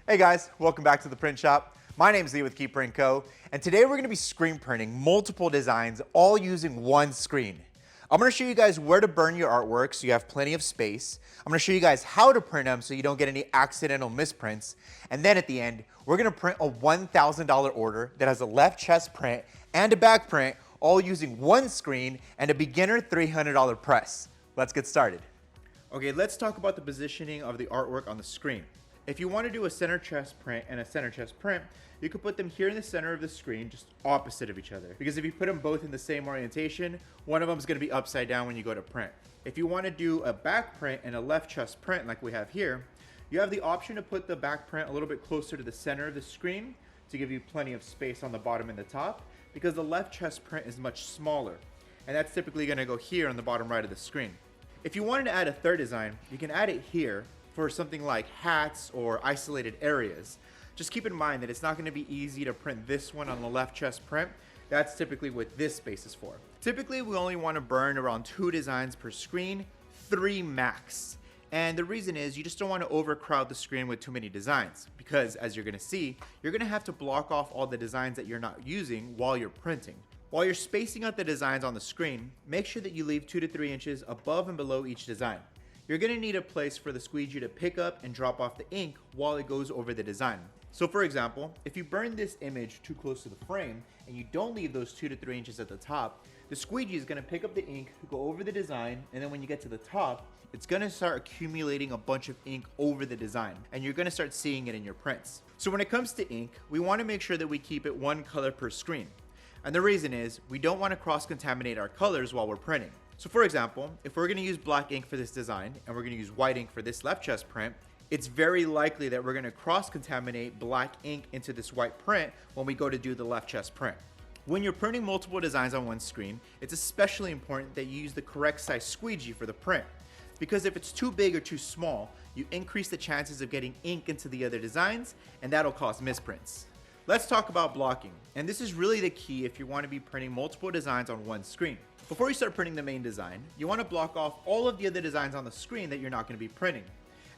Hey guys, welcome back to the print shop. My name is Lee with Key Print Co. And today we're going to be screen printing multiple designs all using one screen. I'm going to show you guys where to burn your artwork so you have plenty of space. I'm going to show you guys how to print them so you don't get any accidental misprints. And then at the end, we're going to print a $1,000 order that has a left chest print and a back print all using one screen and a beginner $300 press. Let's get started. Okay, let's talk about the positioning of the artwork on the screen. If you want to do a center chest print and a center chest print, you could put them here in the center of the screen, just opposite of each other. Because if you put them both in the same orientation, one of them is going to be upside down when you go to print. If you want to do a back print and a left chest print like we have here, you have the option to put the back print a little bit closer to the center of the screen to give you plenty of space on the bottom and the top, because the left chest print is much smaller. And that's typically going to go here on the bottom right of the screen. If you wanted to add a third design, you can add it here for something like hats or isolated areas. Just keep in mind that it's not going to be easy to print this one on the left chest print. That's typically what this space is for. Typically, we only want to burn around 2 designs per screen, 3 max. And the reason is you just don't want to overcrowd the screen with too many designs, because as you're going to see, you're going to have to block off all the designs that you're not using while you're printing. While you're spacing out the designs on the screen, make sure that you leave 2 to 3 inches above and below each design. You're going to need a place for the squeegee to pick up and drop off the ink while it goes over the design. So for example, if you burn this image too close to the frame and you don't leave those 2 to 3 inches at the top, the squeegee is going to pick up the ink, go over the design, and then when you get to the top, it's going to start accumulating a bunch of ink over the design, and you're going to start seeing it in your prints. So when it comes to ink, we want to make sure that we keep it one color per screen. And the reason is we don't want to cross-contaminate our colors while we're printing. So for example, if we're going to use black ink for this design and we're going to use white ink for this left chest print, it's very likely that we're going to cross-contaminate black ink into this white print when we go to do the left chest print. When you're printing multiple designs on one screen, it's especially important that you use the correct size squeegee for the print. Because if it's too big or too small, you increase the chances of getting ink into the other designs, and that'll cause misprints. Let's talk about blocking, and this is really the key if you want to be printing multiple designs on one screen. Before you start printing the main design, you want to block off all of the other designs on the screen that you're not going to be printing.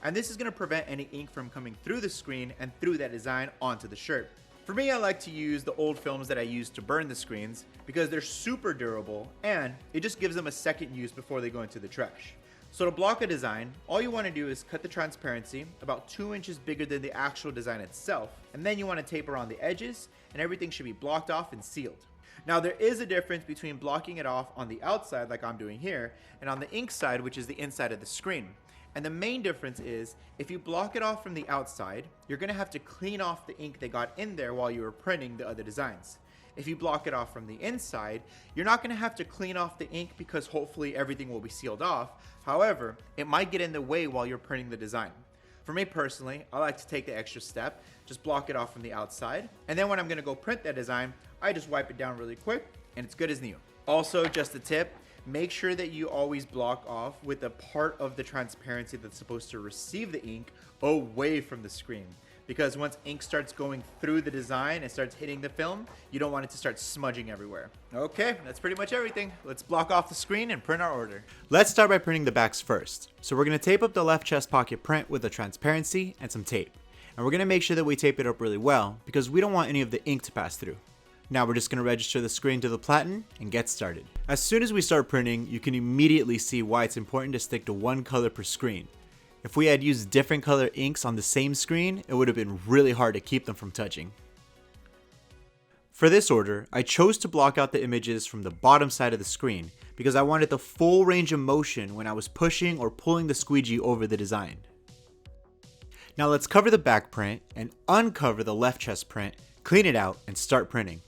And this is going to prevent any ink from coming through the screen and through that design onto the shirt. For me, I like to use the old films that I use to burn the screens because they're super durable and it just gives them a second use before they go into the trash. So to block a design, all you want to do is cut the transparency about 2 inches bigger than the actual design itself, and then you want to tape around the edges, and everything should be blocked off and sealed. Now there is a difference between blocking it off on the outside like I'm doing here, and on the ink side, which is the inside of the screen. And the main difference is, if you block it off from the outside, you're going to have to clean off the ink that got in there while you were printing the other designs. If you block it off from the inside, you're not going to have to clean off the ink because hopefully everything will be sealed off. However, it might get in the way while you're printing the design. For me personally, I like to take the extra step, just block it off from the outside, and then when I'm going to go print that design, I just wipe it down really quick and it's good as new. Also, just a tip, make sure that you always block off with the part of the transparency that's supposed to receive the ink away from the screen. Because once ink starts going through the design and starts hitting the film, you don't want it to start smudging everywhere. Okay, that's pretty much everything. Let's block off the screen and print our order. Let's start by printing the backs first. So we're going to tape up the left chest pocket print with a transparency and some tape. And we're going to make sure that we tape it up really well because we don't want any of the ink to pass through. Now we're just going to register the screen to the platen and get started. As soon as we start printing, you can immediately see why it's important to stick to one color per screen. If we had used different color inks on the same screen, it would have been really hard to keep them from touching. For this order, I chose to block out the images from the bottom side of the screen because I wanted the full range of motion when I was pushing or pulling the squeegee over the design. Now let's cover the back print and uncover the left chest print, clean it out, and start printing.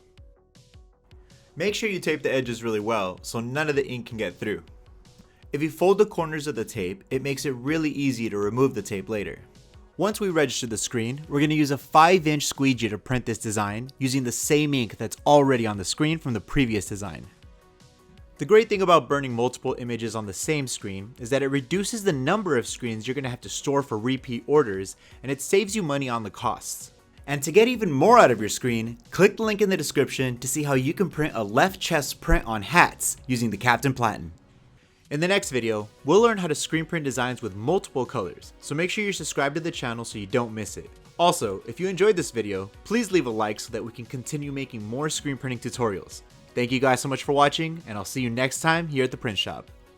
Make sure you tape the edges really well so none of the ink can get through. If you fold the corners of the tape, it makes it really easy to remove the tape later. Once we register the screen, we're going to use a 5-inch squeegee to print this design using the same ink that's already on the screen from the previous design. The great thing about burning multiple images on the same screen is that it reduces the number of screens you're going to have to store for repeat orders, and it saves you money on the costs. And to get even more out of your screen, click the link in the description to see how you can print a left chest print on hats using the Captain Platen. In the next video, we'll learn how to screen print designs with multiple colors, so make sure you're subscribed to the channel so you don't miss it. Also, if you enjoyed this video, please leave a like so that we can continue making more screen printing tutorials. Thank you guys so much for watching, and I'll see you next time here at the print shop.